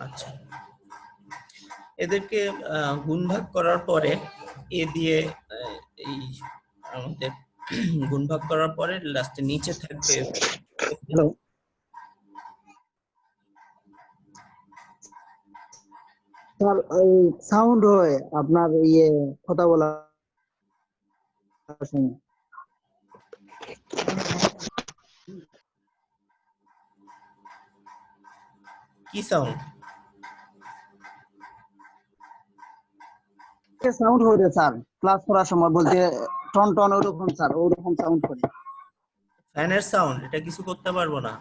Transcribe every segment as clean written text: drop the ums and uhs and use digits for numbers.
আচ্ছা, এদেরকে গুণ ভাগ করার পরে এ দিয়ে এই আমাদের গুণ ভাগ করার পরে লাস্টে নিচে থাকবে। হ্যালো, স্যার ওই সাউন্ড হয় আপনার কথা বলার সময়। কি সাউন্ড? সাউন্ড হয় রে স্যার, ক্লাস করার সময় বলতে টন টন ওরকম স্যার, ওরকম সাউন্ড করে। ফ্যানের সাউন্ড, এটা কিছু করতে পারবো না।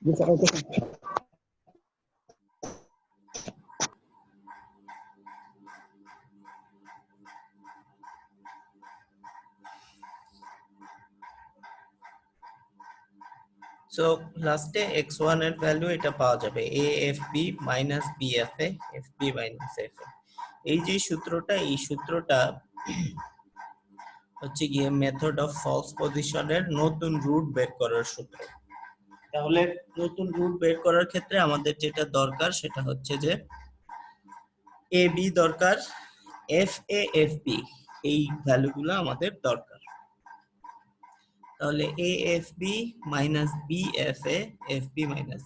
জি স্যার, ওকে স্যার। সো লাস্টে x1 এর ভ্যালু এটা পাওয়া যাবে afb minus bfa fb minus fa। এই যে সূত্রটা, এই সূত্রটা হচ্ছে গিয়ে মেথড অফ ফলস পজিশনের নতুন রুট বের করার সূত্র। তাহলে নতুন রুট বের করার ক্ষেত্রে আমাদের যেটা দরকার সেটা হচ্ছে যে ab দরকার, fa fb এই ভ্যালুগুলো আমাদের দরকার। তাহলে afb minus bfa fb minus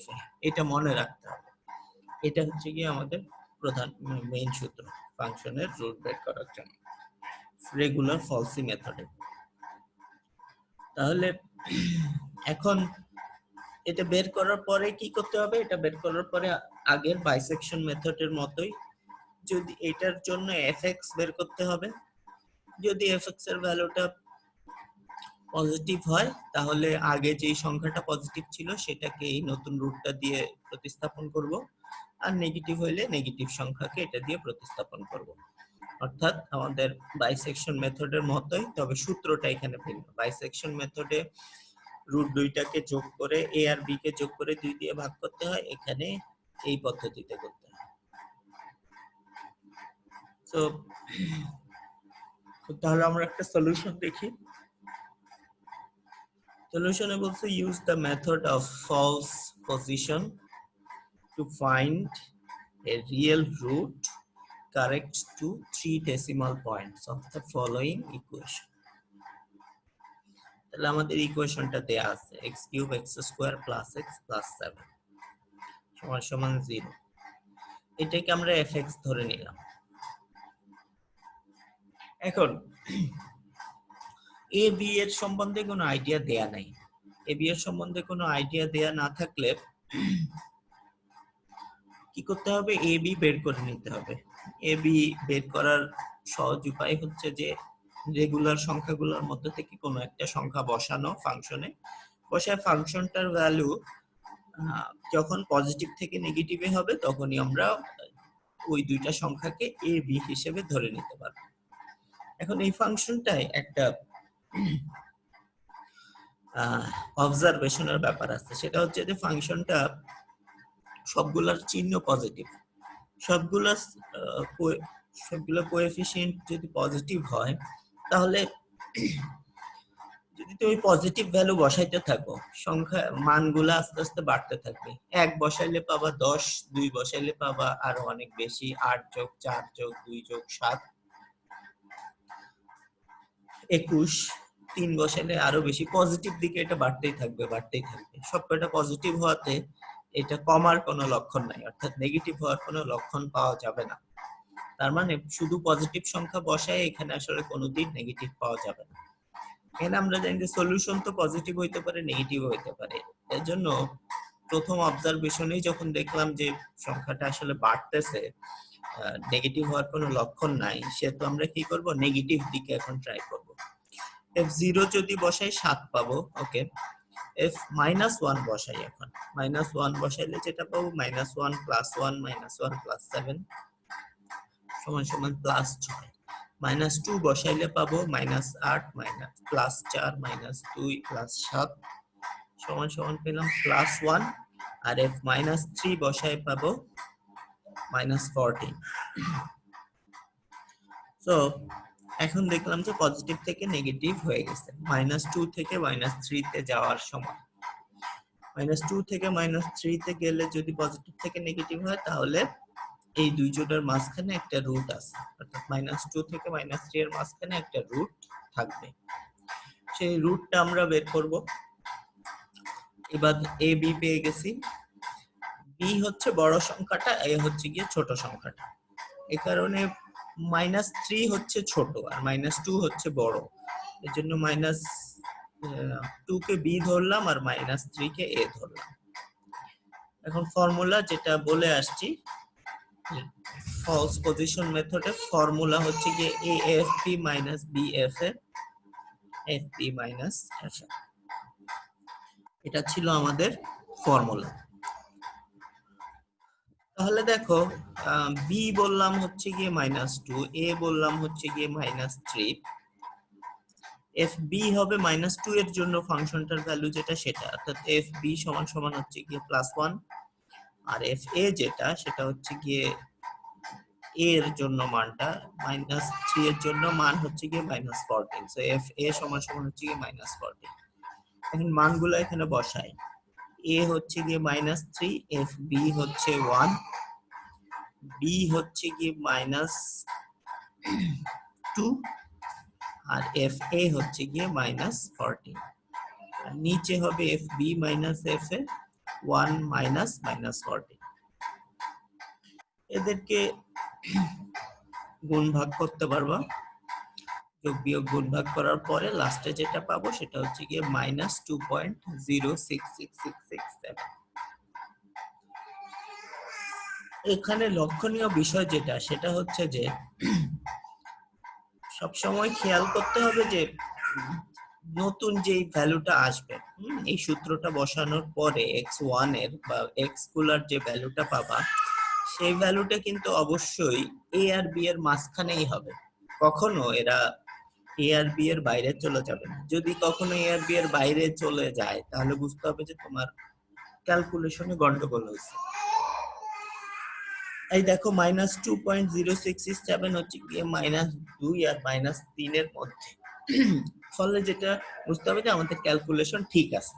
fa এটা মনে রাখতে হবে। এটা হচ্ছে কি আমাদের প্রধান মেইন সূত্র ফাংশনের রুট বের করার জন্য রেগুলার ফলসি মেথডে। তাহলে এখন এটা বের করার পরে কি করতে হবে? এটা বের করার পরে আগের বাইসেকশন মেথডের মতোই যদি এটার জন্য fx বের করতে হবে। যদি fx এর ভ্যালুটা পজিটিভ হয় তাহলে আগে যেই সংখ্যাটা পজিটিভ ছিল সেটাকে এই নতুন রুটটা দিয়ে প্রতিস্থাপন করব, আর নেগেটিভ হইলে নেগেটিভ সংখ্যাকে এটা দিয়ে প্রতিস্থাপন করব। অর্থাৎ আমাদের বাইসেকশন মেথডের মতোই, তবে সূত্রটা এখানে ভিন্ন। বাইসেকশন মেথডে রুট দুইটাকে যোগ করে a আর b কে যোগ করে 2 দিয়ে ভাগ করতে হয়, এখানে এই পদ্ধতিতে করতে হয়। তো তাহলে আমরা একটা সলিউশন দেখি। সলিউশনে বলছে use the method of false position to find a real root correct to 3 decimal points of the following equation. তাহলে আমাদের ইকুয়েশনটা দেয়া আছে x cube x square plus x plus 7 সমান সমান 0। এটাকে আমরা fx ধরে নিলাম। এখন a b এর সম্বন্ধে কোনো আইডিয়া দেয়া নাই। a b এর সম্বন্ধে কোনো আইডিয়া দেয়া না থাকলে কি করতে হবে? a b বের করে নিতে হবে। a b বের করার সহজ উপায় হচ্ছে যে রেগুলার সংখ্যাগুলোর মধ্যে থেকে কোনো একটা সংখ্যা বসানো ফাংশনে, বসায় ফাংশনটার ভ্যালু যখন পজিটিভ থেকে নেগেটিভে হবে তখনই আমরা ওই দুইটা সংখ্যাকে a b হিসেবে ধরে নিতে পারব। এখন এই ফাংশনটায় একটা অবজারভেশনের ব্যাপার আছে, সেটা হচ্ছে যে ফাংশনটা সবগুলোর চিহ্ন পজিটিভ, সবগুলো কোএফিসিয়েন্ট যদি পজিটিভ হয় তাহলে যদি তুমি পজিটিভ ভ্যালু বসাইতে থাকো সংখ্যা মানগুলো আস্তে আস্তে বাড়তে থাকবে। 1 বসাইলে পাবা 10, 2 বসাইলে পাবা আরো অনেক বেশি, 8 যোগ 4 যোগ 2 যোগ 7 21, 3 বসাইলে আরো বেশি, পজিটিভ দিকে এটা বাড়তেই থাকবে বাড়তেই থাকবে। সবকটা পজিটিভ হওয়াতে এটা কমার কোনো লক্ষণ নাই, অর্থাৎ নেগেটিভ হওয়ার কোনো লক্ষণ পাওয়া যাবে না। তার মানে শুধু পজিটিভ সংখ্যা বসায় এখানে আসলে কোনোদিন নেগেটিভ পাওয়া যাবে না। এখানে আমরা জানি যে সলিউশন তো পজিটিভ হইতে পারে নেগেটিভ হইতে পারে। এর জন্য প্রথম অবজারভেশনেই যখন দেখলাম যে সংখ্যাটা আসলে বাড়তেছে, নেগেটিভ হওয়ার কোনো লক্ষণ নাই, সেহেতু আমরা কি করব? নেগেটিভ দিকে এখন ট্রাই করব। f0 যদি বসাই 7 পাবো, ওকে। f -1 বসাই, এখন -1 বসাইলে যেটা পাবো -1 + 1 -1 + 7 সমান সমান +6। -2 বসাইলে পাবো -8 +4 -2 +7 সমান সমান পেলাম +1। আর f -3 বসাই পাবো -14। সো এখন দেখলাম যে পজিটিভ থেকে নেগেটিভ হয়ে গেছে, -2 থেকে -3 তে যাওয়ার সময়। -2 থেকে -3 তে গেলে যদি পজিটিভ থেকে নেগেটিভ হয় তাহলে এই দুই জোড়ার মাঝখানে একটা রুট আছে, অর্থাৎ -2 থেকে -3 এর মাঝখানে একটা রুট থাকবে। সেই রুটটা আমরা বের করব। এবার এ বি পেয়ে গেছি। বি হচ্ছে বড় সংখ্যাটা, এ হচ্ছে গিয়ে ছোট সংখ্যাটা। এই কারণে -3 হচ্ছে ছোট আর -2 হচ্ছে বড়। এর জন্য -2 কে বি ধরলাম আর -3 কে এ ধরলাম। এখন ফর্মুলা যেটা বলে আসছি, ফলস পজিশন মেথডে ফর্মুলা হচ্ছে গিয়ে AFP - BFA FP - FA। এটা ছিল আমাদের ফর্মুলা। তাহলে দেখো, বি বললাম হচ্ছে গিয়ে -2, এ বললাম হচ্ছে গিয়ে -3, FB হবে -2 এর জন্য ফাংশনটার ভ্যালু যেটা সেটা, অর্থাৎ FB সমান সমান হচ্ছে গিয়ে +1, আর FA যেটা সেটা হচ্ছে গিয়ে a এর জন্য মানটা -3 এর জন্য মান হচ্ছে গিয়ে -14, সো FA সমান সমান হচ্ছে গিয়ে -14। এখন মানগুলো এখানে বসাই। a হচ্ছে গিয়ে -3, FB হচ্ছে 1, B হচ্ছে গিয়ে -2 আর FA হচ্ছে গিয়ে -14। আর নিচে হবে FB - FA 1 -14। এদেরকে গুণ ভাগ করতে পারবা, যোগ বিয়োগ গুণ ভাগ করার পরে লাস্টে যেটা পাবো সেটা হচ্ছে গিয়ে -2.066667। এখানে লক্ষণীয় বিষয় যেটা সেটা হচ্ছে যে সবসময় খেয়াল করতে হবে যে নতুন যেই ভ্যালুটা আসবে, এই সূত্রটা বসানোর পরে x1 এর বা x গুলার যে ভ্যালুটা পাবা সেই ভ্যালুটা কিন্তু অবশ্যই a আর b এর মাঝখানেই হবে। কখনো এরা a আর b এর বাইরে চলে যাবে না। যদি কখনো a আর b এর বাইরে চলে যায় তাহলে বুঝতে হবে যে তোমার ক্যালকুলেশনে গন্ডগোল হয়েছে। এই দেখো -2.0667 হচ্ছে গিয়ে -2 আর -3 এর মধ্যে। ফলে যেটা বুঝতে হবে যে আমাদের ক্যালকুলেশন ঠিক আছে।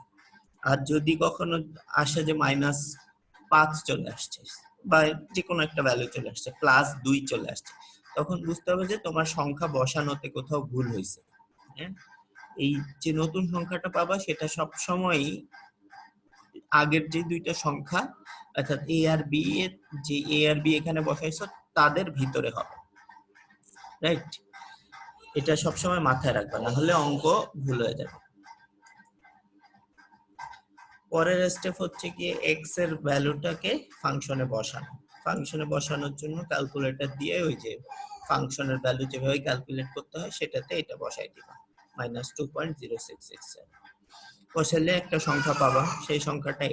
আর যদি কখনো আসে যে -5 চলে আসছে বা যে কোনো একটা ভ্যালু চলে আসছে, +2 চলে আসছে, তখন বুঝতে হবে যে তোমার সংখ্যা বসানোতে কোথাও ভুল হয়েছে। হ্যাঁ, এই যে নতুন সংখ্যাটা পাবা সেটা সব সময়ই আগের যে দুইটা সংখ্যা অর্থাৎ a আর b এর, যে a আর b এখানে বসাইছো তাদের ভিতরে হবে, রাইট? এটা সবসময় মাথায় রাখবা, না হলে অঙ্ক ভুল হয়ে যাবে। পরের স্টেপ হচ্ছে গিয়ে x এর ভ্যালুটাকে ফাংশনে বসানো। ফাংশনে বসানোর জন্য ক্যালকুলেটর দিয়ে ওই যে ফাংশনের ভ্যালু যেভাবে ক্যালকুলেট করতে হয় সেটাতে এটা বসাই দিবা, -2.0667। বসালে একটা সংখ্যা পাবা, সেই সংখ্যাটা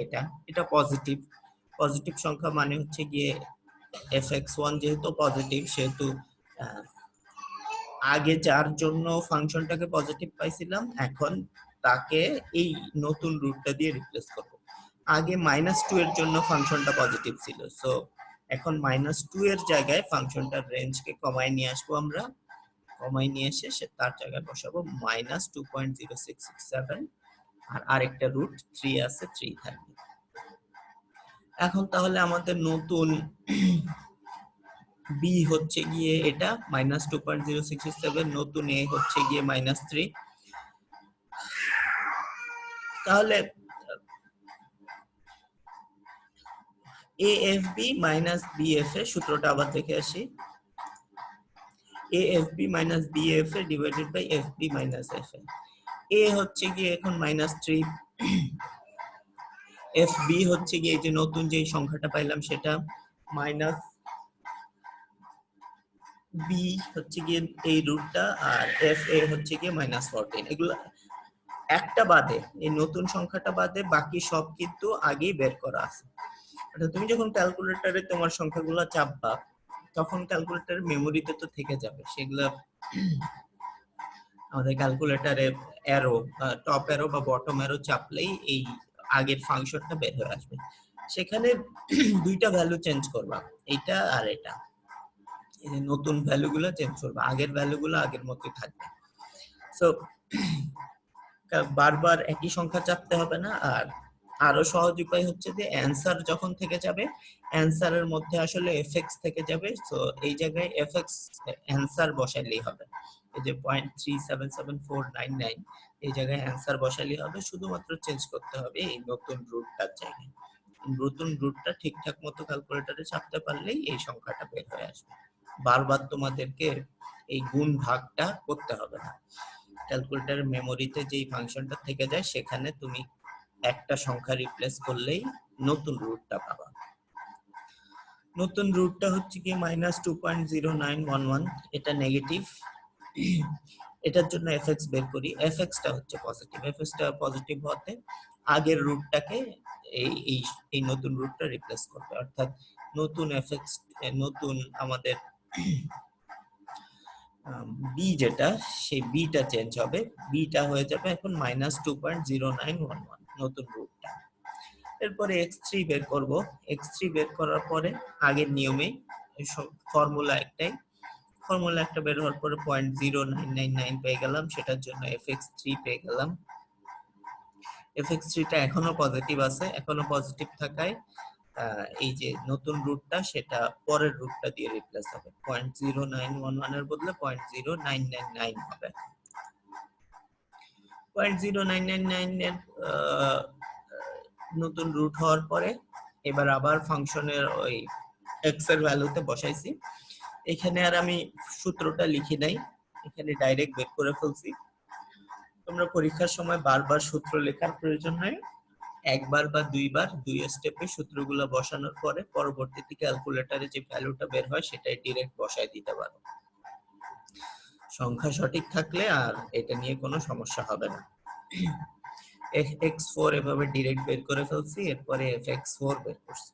এটা পজিটিভ। পজিটিভ সংখ্যা মানে হচ্ছে গিয়ে fx1 যেহেতু পজিটিভ সেহেতু আগে যার জন্য ফাংশনটাকে পজিটিভ পাইছিলাম এখন তাকে এই নতুন রুটটা দিয়ে রিপ্লেস করব। আগে -2 এর জন্য ফাংশনটা পজিটিভ ছিল, সো এখন -2 এর জায়গায় ফাংশনটার রেঞ্জকে কমায় নিয়ে আসবো আমরা। কমায় নিয়ে এসে তার জায়গায় বসাবো -2.0667 আর আরেকটা রুট 3 আছে, 3 থাকবে। এখন তাহলে আমাদের নতুন b হচ্ছে গিয়ে এটা -2.0667, নতুন a হচ্ছে গিয়ে -3। তাহলে AFB - BFA সূত্রটা আবার দেখে আসি। AFB - BFA divided by FB - FA। a হচ্ছে গিয়ে এখন -3, FB হচ্ছে গিয়ে যে নতুন যে সংখ্যাটা পাইলাম সেটা, মাইনাস b হচ্ছে গিয়ে এই রুটটা, আর FA হচ্ছে গিয়ে -14। এগুলো একটা বাদে, এই নতুন সংখ্যাটা বাদে বাকি সব কিন্তু আগেই বের করা আছে। অর্থাৎ তুমি যখন ক্যালকুলেটরে তোমার সংখ্যাগুলো চাপবা তখন ক্যালকুলেটরের মেমোরিতে তো থেকে যাবে সেগুলো। আমাদের ক্যালকুলেটরে অ্যারো, টপ অ্যারো বা বটম অ্যারো চাপলেই এই আগের ফাংশনটা বের হয়ে আসবে। সেখানে দুইটা ভ্যালু চেঞ্জ করবা, এইটা আর এটা। এই যে নতুন ভ্যালুগুলো চেঞ্জ করবা, আগের ভ্যালুগুলো আগের মতোই থাকবে। সো বারবার একই সংখ্যা চাপতে হবে না, আর আরো সহজ উপায় হচ্ছে যে অ্যান্সার যখন থেকে যাবে, অ্যান্সারের মধ্যে আসলে এফএক্স থেকে যাবে, সো এই জায়গায় এফএক্স অ্যান্সার বসাইলেই হবে। এই যে 0.377499 এই জায়গায় অ্যান্সার বসাইলেই হবে, শুধুমাত্র চেঞ্জ করতে হবে এই নতুন রুটটার জায়গায়। নতুন রুটটা ঠিকঠাক মতো ক্যালকুলেটরে চাপতে পারলেই এই সংখ্যাটা বের হয়ে আসবে। বারবার তোমাদেরকে এই গুণ ভাগটা করতে হবে না। ক্যালকুলেটরের মেমোরিতে যেই ফাংশনটা থেকে যায় সেখানে তুমি একটা সংখ্যা রিপ্লেস করলেই নতুন রুটটা পাবা। নতুন রুটটা হচ্ছে কি -2.0911, এটা নেগেটিভ। এটার জন্য এফএক্স বের করি, এফএক্সটা হচ্ছে পজিটিভ, এফএক্সটা পজিটিভ হতে আগের রুটটাকে এই এই এই নতুন রুটটা রিপ্লেস করবে, অর্থাৎ নতুন এফএক্স, নতুন আমাদের বি যেটা, সেই বিটা চেঞ্জ হবে, বিটা হয়ে যাবে এখন -2.0911 নতুন রুটটা। এরপরে x3 বের করব, x3 বের করার পরে আগের নিয়মে ফর্মুলা একটাই, ফর্মুলা একটা বের হওয়ার পরে 0.0999 পেয়ে গেলাম, সেটার জন্য fx3 পেয়ে গেলাম। fx3 টা এখনো পজিটিভ আছে, এখনো পজিটিভ থাকায় এই যে নতুন রুটটা সেটা পরের রুটটা দিয়ে রিপ্লেস হবে, 0.0911 এর বদলে 0.0999 হবে। 0.0999 এর নতুন রুট হওয়ার পরে এবার আবার ফাংশনের ওই এক্স এর ভ্যালুতে বসাইছি। এখানে আর আমি সূত্রটা লিখি নাই, এখানে ডাইরেক্ট বের করে ফেলছি। তোমরা পরীক্ষার সময় বারবার সূত্র লেখার প্রয়োজন হয়, একবার বা দুইবার দুই স্টেপে সূত্রগুলো বসানোর পরে পরবর্তীতে ক্যালকুলেটরে যে ভ্যালুটা বের হয় সেটাই ডিরেক্ট বসায় দিতে পারো। সংখ্যা সঠিক থাকলে আর এটা নিয়ে কোনো সমস্যা হবে না। x4 এভাবে ডিরেক্ট বের করে ফেলছি, এরপরে fx4 বের করছি,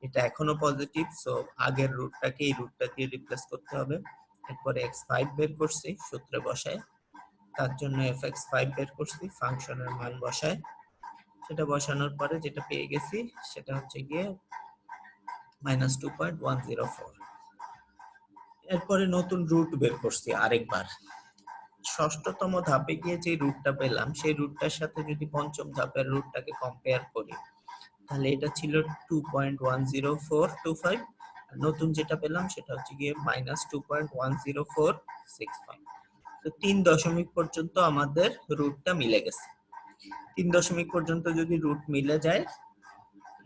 এটা এখনো পজিটিভ, সো আগের রুটটাকে এই রুটটা দিয়ে রিপ্লেস করতে হবে। এরপরে x5 বের করছি সূত্রে বসায়, তার জন্য fx5 বের করছি, ফাংশনের মান বসায়, সেটা বসানোর পরে যেটা পেয়ে গেছি সেটা হচ্ছে গিয়ে -2.104। এরপরে নতুন রুট বের করছি আরেকবার, ষষ্ঠতম ধাপে গিয়ে যে রুটটা পেলাম সেই রুটটার সাথে যদি পঞ্চম ধাপের রুটটাকে কম্পেয়ার করি তাহলে এটা ছিল 2.10425, নতুন যেটা পেলাম সেটা হচ্ছে গিয়ে -2.10465। তো 3 দশমিক পর্যন্ত আমাদের রুটটা মিলে গেছে। 3 দশমিক পর্যন্ত যদি রুট মিলে যায়,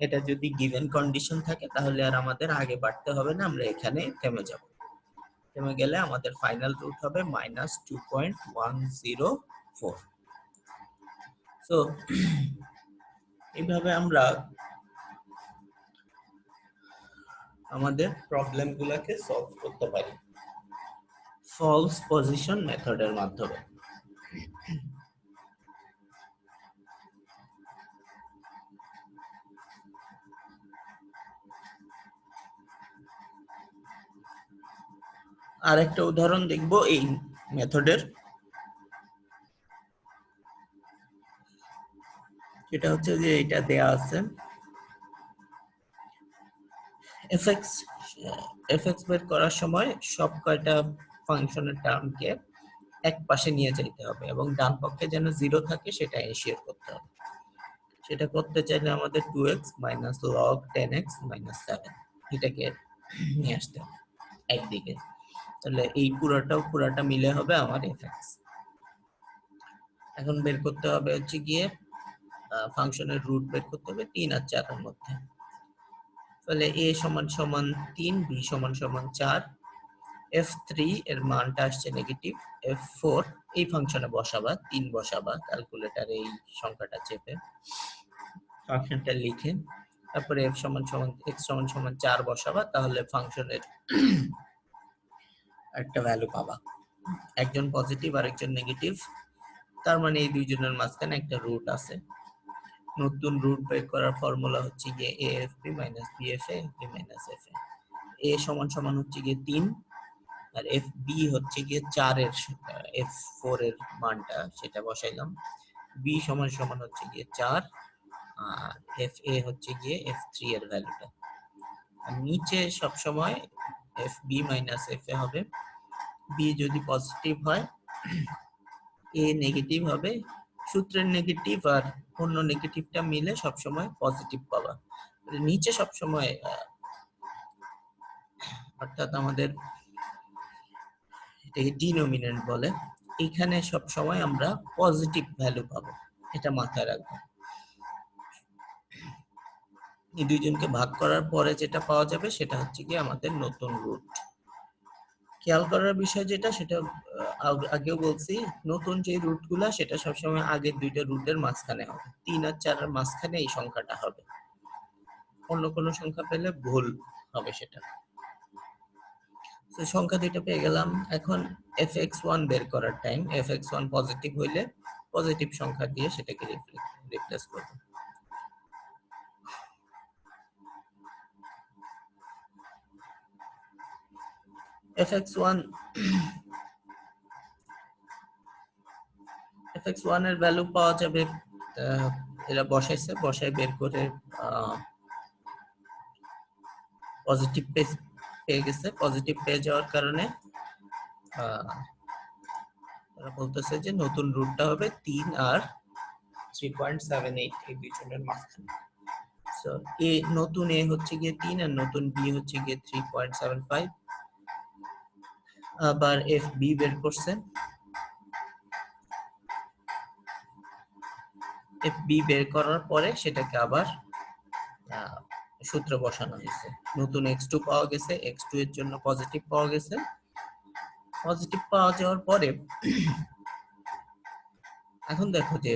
এটা যদি গিভেন কন্ডিশন থাকে তাহলে আর আমাদের আগে বাড়তে হবে না, আমরা এখানে থেমে যাব। থেমে গেলে আমাদের ফাইনাল রুট হবে -2.104। সো এইভাবে আমরা আমাদের প্রবলেমগুলোকে সলভ করতে পারি ফলস পজিশন মেথডের মাধ্যমে। আরেকটা উদাহরণ দেখব এই মেথডের, এটা হচ্ছে যে এটা দেয়া আছে fx বের করার সময় সব কয়টা ফাংশনের টার্মকে এক পাশে নিয়ে যেতে হবে এবং ডান পক্ষে যেন 0 থাকে সেটা এনশিওর করতে হবে। সেটা করতে চাইলে আমাদের 2x - log 10x - 7 এটাকে নিয়ে আসতে হবে একদিকে, তাহলে এই পুরাটা মিলে হবে আমার fx। এখন বের করতে হবে হচ্ছে গিয়ে ফাংশনের রুট বের করতে হবে 3 আর 4 এর মধ্যে, তাহলে a = 3, b = 4, f3 এর মানটা আসছে নেগেটিভ, f4 এই ফাংশনে বসাবা, 3 বসাবা ক্যালকুলেটরে এই সংখ্যাটা চেপে ফাংশনটা লিখে, তারপরে f x = 4 বসাবা, তাহলে ফাংশনের একটা ভ্যালু পাবা, একজন পজিটিভ আর একজন নেগেটিভ, তার মানে এই দুইজনের মাঝখানে একটা রুট আছে। নতুন রুট বের করার ফর্মুলা হচ্ছে গিয়ে afp - bfa fp - fa, a = হচ্ছে গিয়ে 3 আর fb হচ্ছে গিয়ে 4 এর f4 এর মানটা সেটা বসাইলাম, b = হচ্ছে গিয়ে 4 আর fa হচ্ছে গিয়ে f3 এর ভ্যালুটা, আর নিচে সব সময় fb - fa হবে, b যদি পজিটিভ হয় a নেগেটিভ হবে, সূত্রের নেগেটিভ আর অন্য নেগেটিভটা মিলে সবসময় পজিটিভ পাবা। নিচে সবসময় অর্থাৎ আমাদের এটাকে ডিনোমিনেন্ট বলে, এখানে সবসময় আমরা পজিটিভ ভ্যালু পাবো, এটা মাথায় রাখবো। এই দুইজনকে ভাগ করার পরে যেটা পাওয়া যাবে সেটা হচ্ছে কি আমাদের নতুন রুট। খেয়াল করার বিষয় যেটা, সেটা আগেও বলছি, নতুন যে রুটগুলা সেটা সবসময় আগের দুইটা রুটের মাঝখানে হবে, 3 আর 4 এর মাঝখানে এই সংখ্যাটা হবে, অন্য কোনো সংখ্যা পেলে ভুল হবে সেটা। তো সংখ্যা দুইটা পেয়ে গেলাম, এখন fx1 বের করার টাইম। fx1 পজিটিভ হইলে পজিটিভ সংখ্যা দিয়ে সেটাকে রিপ্লেস করব। fx1 এর ভ্যালু পাওয়া যাবে, এরা বসাইছে, বসায় বের করে পজিটিভ পেয়ে গেছে। পজিটিভ পেয়ে যাওয়ার কারণে তারা বলতেছে যে নতুন রুটটা হবে 3 আর 3.78, এই দুইজনের মাঝখানে। সো নতুন এ হচ্ছে গিয়ে 3 আর নতুন বি হচ্ছে গিয়ে 3.75। আবার এফ বি বের করছে, এফ বি বের করার পরে সেটাকে আবার সূত্র বসানো হয়েছে। নতুন x2 পাওয়া গেছে, x2 এর জন্য পজিটিভ পাওয়া গেছে। পজিটিভ পাওয়া যাওয়ার পরে এখন দেখো যে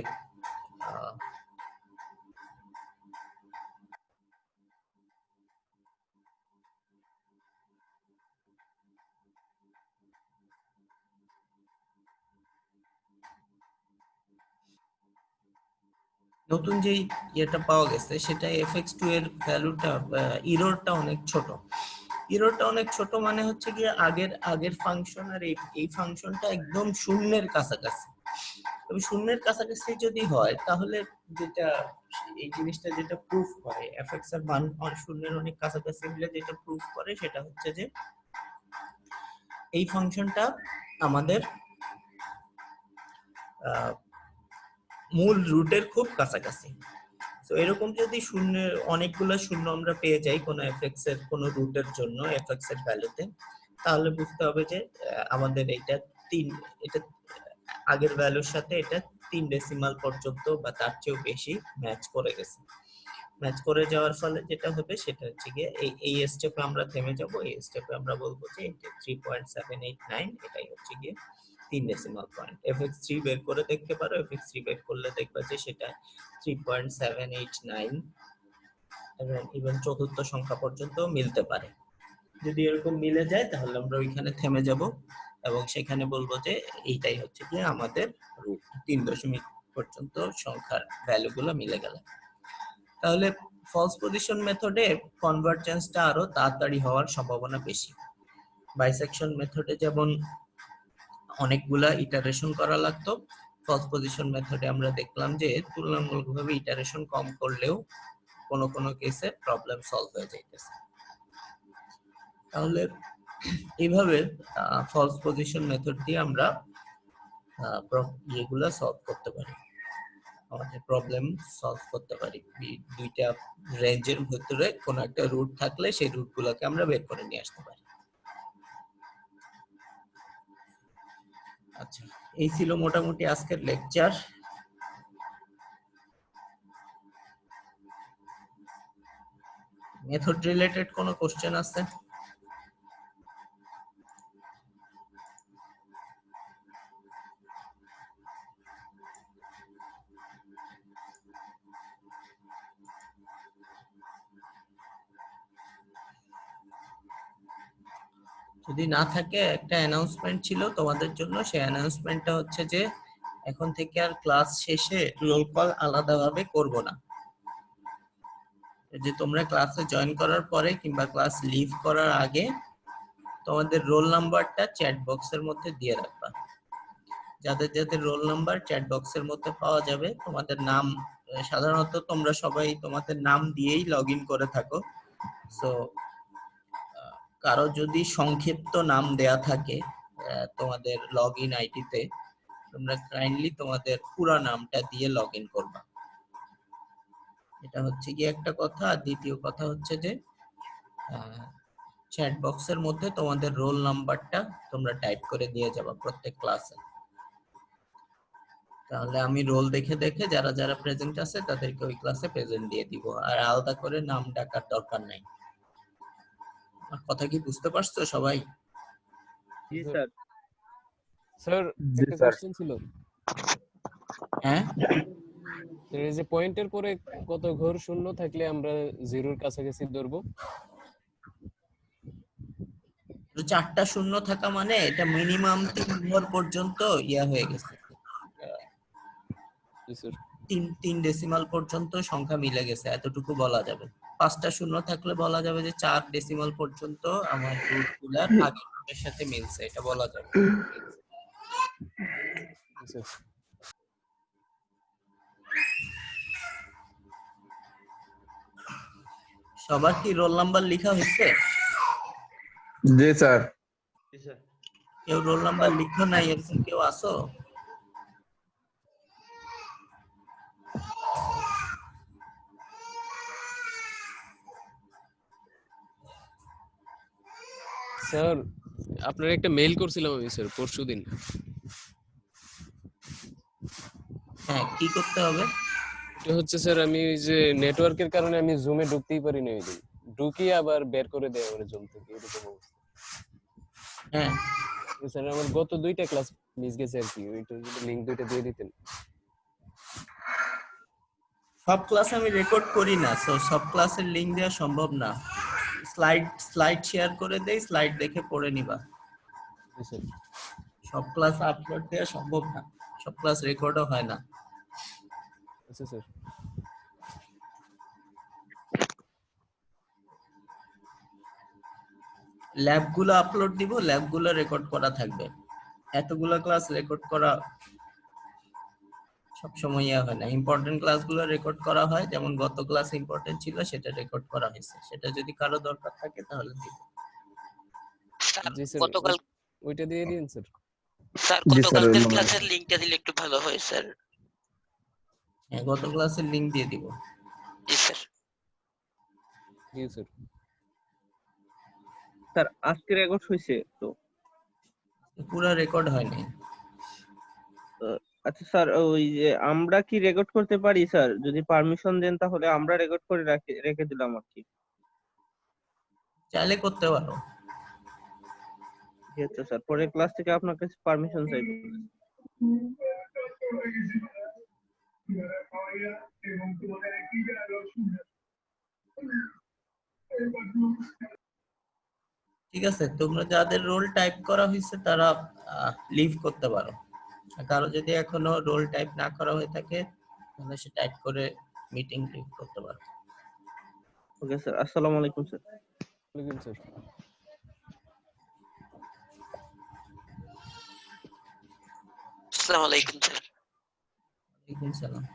নতুন যে ইয়েটা পাওয়া গেছে সেটা fx2 এর ভ্যালুটা, ইররটা অনেক ছোট। ইররটা অনেক ছোট মানে হচ্ছে কি আগের ফাংশন আর এই ফাংশনটা একদম শূন্যের কাছাকাছি। তবে শূন্যের কাছাকাছি যদি হয় তাহলে যেটা এই জিনিসটা যেটা প্রুফ করে, fx এর মান শূন্যের অনেক কাছাকাছি হলে যেটা প্রুফ করে সেটা হচ্ছে যে এই ফাংশনটা আমাদের মূল রুটের খুব কাছাকাছি। তো এরকম যদি শূন্যের অনেকগুলো শূন্য আমরা পেয়ে যাই কোনো fx এর কোনো রুটের জন্য, fx এর ভ্যালুতে, তাহলে বুঝতে হবে যে আমাদের এটা আগের ভ্যালুর সাথে এটা 3 ডেসিমাল পর্যন্ত বা তার চেয়েও বেশি ম্যাচ করে গেছে। ম্যাচ করে যাওয়ার ফলে যেটা হবে সেটা হচ্ছে গিয়ে এই স্টেপে আমরা থেমে যাব। এই স্টেপে আমরা বলবো যে এটা 3.789, এটাই হচ্ছে গিয়ে 3 ডেসিমাল পয়েন্ট। fx3 বের করে দেখতে পারো, fx3 বের করলে দেখবা যে সেটা 3.789 এবং ইভেন চতুর্থ সংখ্যা পর্যন্ত মিলতে পারে। যদি এরকম মিলে যায় তাহলে আমরা ওইখানে থেমে যাব এবং সেখানে বলবো যে এইটাই হচ্ছে গিয়ে আমাদের রুট, 3 দশমিক পর্যন্ত সংখ্যার ভ্যালুগুলো মিলে গেল। তাহলে ফলস পজিশন মেথডে কনভারজেন্সটা আরো তাড়াতাড়ি হওয়ার সম্ভাবনা বেশি। বাইসেকশন মেথডে যেমন অনেকগুলা ইটারেশন করা লাগতো, ফলস পজিশন মেথডে আমরা দেখলাম যে তুলনামূলকভাবে ইটারেশন কম করলেও কোনো কোনো কেসে প্রবলেম সলভ হয়ে যাইতেছে। তাহলে এইভাবে ফলস পজিশন মেথড দিয়ে আমরা এগুলা সলভ করতে পারি, আমাদের প্রবলেম সলভ করতে পারি। দুইটা রেঞ্জের ভিতরে কোনো একটা রুট থাকলে সেই রুটগুলোকে আমরা বের করে নিয়ে আসতে পারি। আচ্ছা, এই ছিল মোটামুটি আজকের লেকচার। মেথড রিলেটেড কোনো কোশ্চেন আছে? যদি না থাকে, একটা অ্যানাউন্সমেন্ট ছিল তোমাদের জন্য। সেই অ্যানাউন্সমেন্টটা হচ্ছে যে এখন থেকে আর ক্লাস শেষে রোল কল আলাদাভাবে করব না। যে তোমরা ক্লাসে জয়েন করার পরে কিংবা ক্লাস লিভ করার আগে তোমাদের রোল নাম্বারটা চ্যাট বক্সের মধ্যে দিয়ে রাখবা। যাদের যাদের রোল নাম্বার চ্যাট বক্সের মধ্যে পাওয়া যাবে, তোমাদের নাম, সাধারণত তোমরা সবাই তোমাদের নাম দিয়েই লগ ইন করে থাকো। সো কারো যদি সংক্ষিপ্ত নাম দেয়া থাকে তোমাদের লগ ইন আইডিতে, তোমরা কাইন্ডলি তোমাদের পুরো নামটা দিয়ে লগ ইন করবা। এটা হচ্ছে কি একটা কথা। আর দ্বিতীয় কথা হচ্ছে যে চ্যাট বক্সের মধ্যে তোমাদের রোল নাম্বারটা তোমরা টাইপ করে দিয়ে যাবা প্রত্যেক ক্লাসে। তাহলে আমি রোল দেখে দেখে যারা যারা প্রেজেন্ট আছে তাদেরকে ওই ক্লাসে প্রেজেন্ট দিয়ে দিব, আর আলাদা করে নাম ডাকার দরকার নাই। আমার কথা কি বুঝতে পারছো সবাই? জি স্যার। স্যার জি একটা স্যার। কোশ্চেন ছিল। হ্যাঁ, এই যে পয়েন্টের পরে কত ঘর শূন্য থাকলে আমরা জিরোর কাছাকাছি ধরবো? তো 4টা শূন্য থাকা মানে এটা মিনিমাম 3 ঘর পর্যন্ত ইয়া হয়ে গেছে। জি স্যার। 3 ডেসিমাল পর্যন্ত সংখ্যা মিলে গেছে, এতটুকু বলা যাবে। 5টা শূন্য থাকলে বলা যাবে যে 4 ডেসিমাল পর্যন্ত আমার রুটগুলার আগের রুটের সাথে মিলছে, এটা বলা যাবে। জি স্যার। সবার কি রোল নাম্বার লেখা হয়েছে? জি স্যার। জি স্যার। কেউ রোল নাম্বার লিখো নাই এরকম কেউ আসো? স্যার আপনার একটা মেইল করছিলাম আমি স্যার পরশুদিন। হ্যাঁ, কি করতে হবে? এটা হচ্ছে স্যার আমি ওই যে নেটওয়ার্কের কারণে আমি জুমে ঢুকতেই পারি না, ওই দিন ঢুকি আবার বের করে দেয় আমার জুম থেকে, এরকম অবস্থা। হ্যাঁ, স্যার আমার গত 2টা ক্লাস মিস গেছে আর কি, ওইটা যদি লিংক 2টা দিয়ে দিতেন। সব ক্লাস আমি রেকর্ড করি না, সো সব ক্লাসের লিংক দেওয়া সম্ভব না। স্লাইড শেয়ার করে দেই, স্লাইড দেখে পড়ে নিবা। জি স্যার। সব ক্লাস আপলোড দেওয়া সম্ভব না, সব ক্লাস রেকর্ডও হয় না। আচ্ছা স্যার। ল্যাবগুলো আপলোড দিব, ল্যাবগুলো রেকর্ড করা থাকবে। এতগুলো ক্লাস রেকর্ড করা সব সময় হয় না। ইম্পর্টেন্ট ক্লাসগুলো রেকর্ড করা হয়, যেমন গত ক্লাস ইম্পর্টেন্ট ছিল সেটা রেকর্ড করা হয়েছে। সেটা যদি কারো দরকার থাকে তাহলে দিব। স্যার জি স্যার গতকাল ওইটা দিয়ে দিন স্যার। স্যার জি স্যার, গতকালকের ওই ক্লাসের লিংকটা দিলে একটু ভালো হয় স্যার। হ্যাঁ, গত ক্লাসের লিংক দিয়ে দিব। জি স্যার। জি স্যার। স্যার আজকে রেকর্ড হয়েছে তো? পুরো রেকর্ড হয়নি। আচ্ছা স্যার, ওই যে আমরা কি রেকর্ড করতে পারি স্যার? যদি পারমিশন দেন তাহলে আমরা রেকর্ড করে রেখে দিলাম আর কি। চাইলে করতে পারো। ঠিক আছে স্যার, পরের ক্লাস থেকে আপনার কাছে পারমিশন চাইবো। ঠিক আছে, তোমরা যাদের রোল টাইপ করা হয়েছে তারা লিভ করতে পারো। আর কারো যদি এখনো রোল টাইপ না করা হয়ে থাকে তাহলে সে টাইপ করে মিটিং লিভ করতে পারো। ওকে স্যার, আসসালামু আলাইকুম স্যার। ওয়ালাইকুম স্যার। আসসালামু আলাইকুম স্যার। ওয়ালাইকুম সালাম।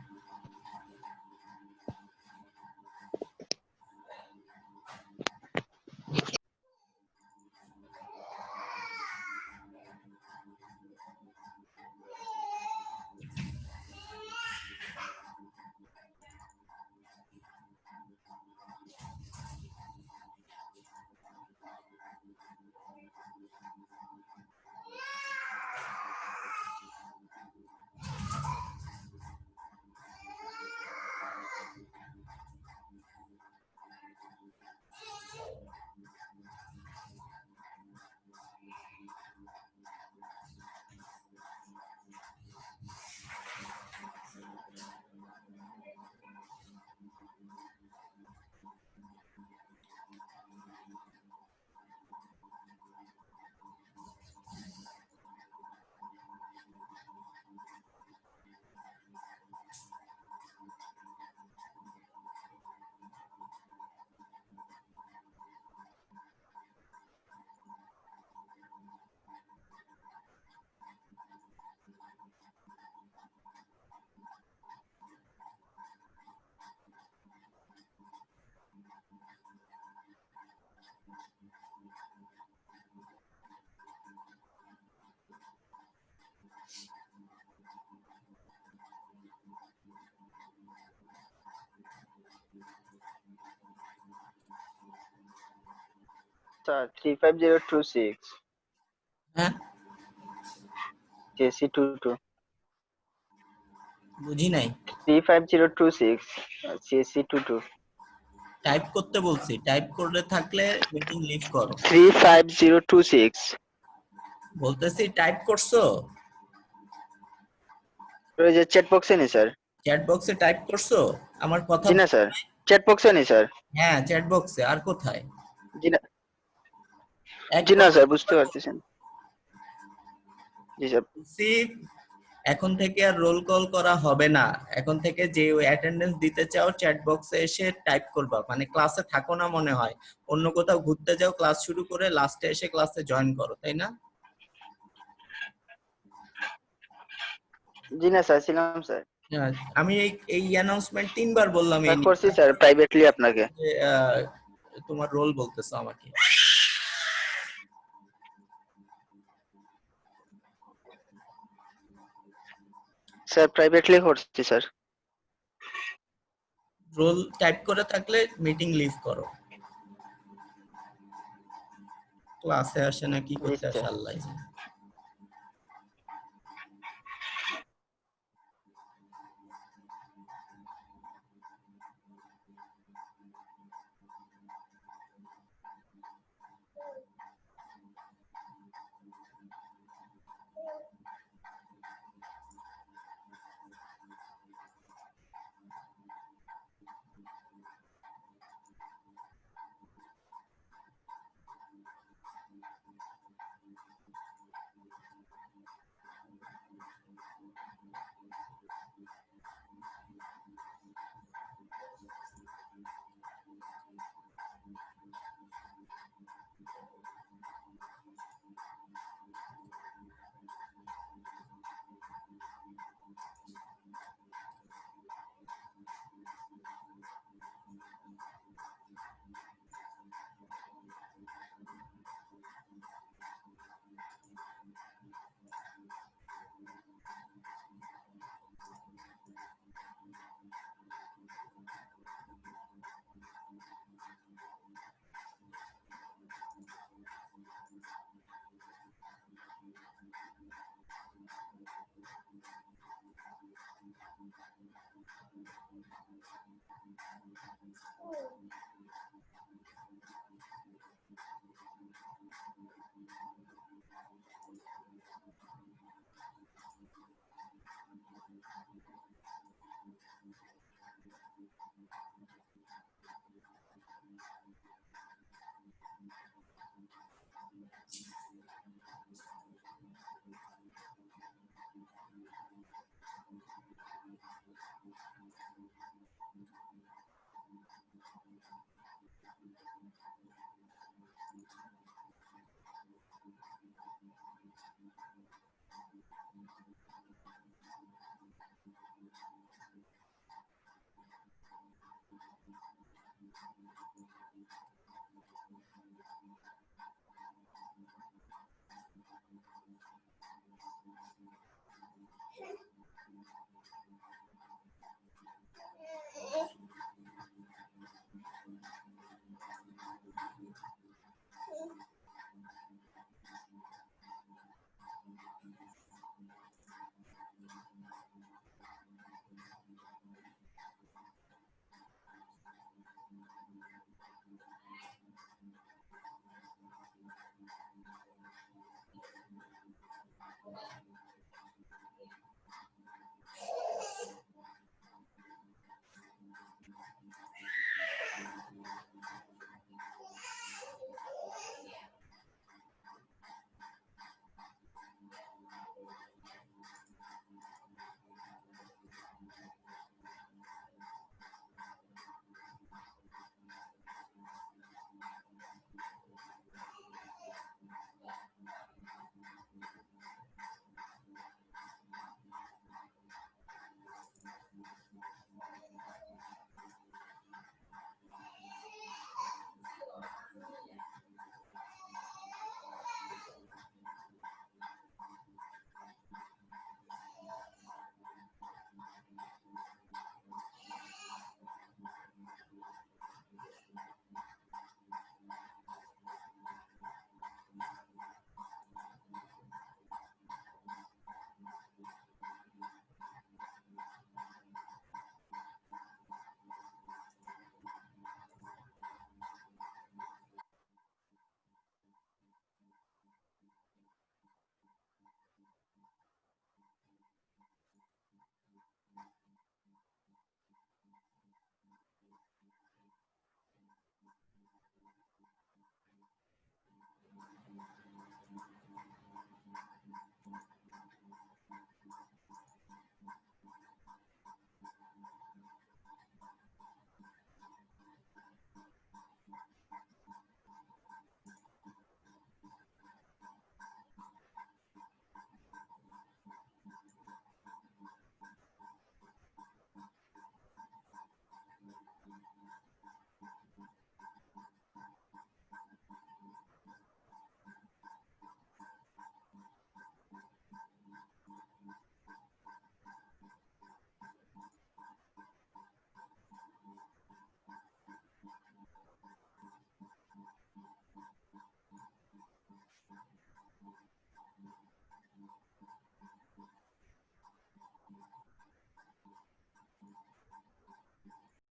স্যার 35026 হ্যাঁ জেসি 22 বুঝি নাই। 35026 জেসি 22 টাইপ করতে বলছি, টাইপ করে থাকলে মিটিং লিভ করো। 35026 বলতেছি টাইপ করছো, ওই যে চ্যাট বক্সে নেই স্যার। চ্যাট বক্সে টাইপ করছো আমার কথা? জি না স্যার, চ্যাট বক্সে নেই স্যার। হ্যাঁ চ্যাট বক্সে, আর কোথায়? জি না, এক জি না কথা স্যার, বুঝতে পারতেছেন। জি স্যার। বলছি, এখন থেকে আর রোল কল করা হবে না। এখন থেকে যে অ্যাটেন্ডেন্স দিতে চাও চ্যাট বক্সে এসে টাইপ করবা, মানে ক্লাসে থাকো না মনে হয়, অন্য কোথাও ঘুরতে যাও, ক্লাস শুরু করে লাস্টে এসে ক্লাসে জয়েন করো, তাই না? জি না স্যার, ছিলাম স্যার। আমি এই অ্যানাউন্সমেন্ট 3 বার বললাম এই স্যার করছি স্যার, প্রাইভেটলি আপনাকে। যে, তোমার রোল বলতেছো আমাকে। স্যার প্রাইভেটলি করছি স্যার। রোল টাইপ করে থাকলে মিটিং লিভ করো। ক্লাসে আসে না কি জি করতে আসে স্যার। আল্লাহ জানে।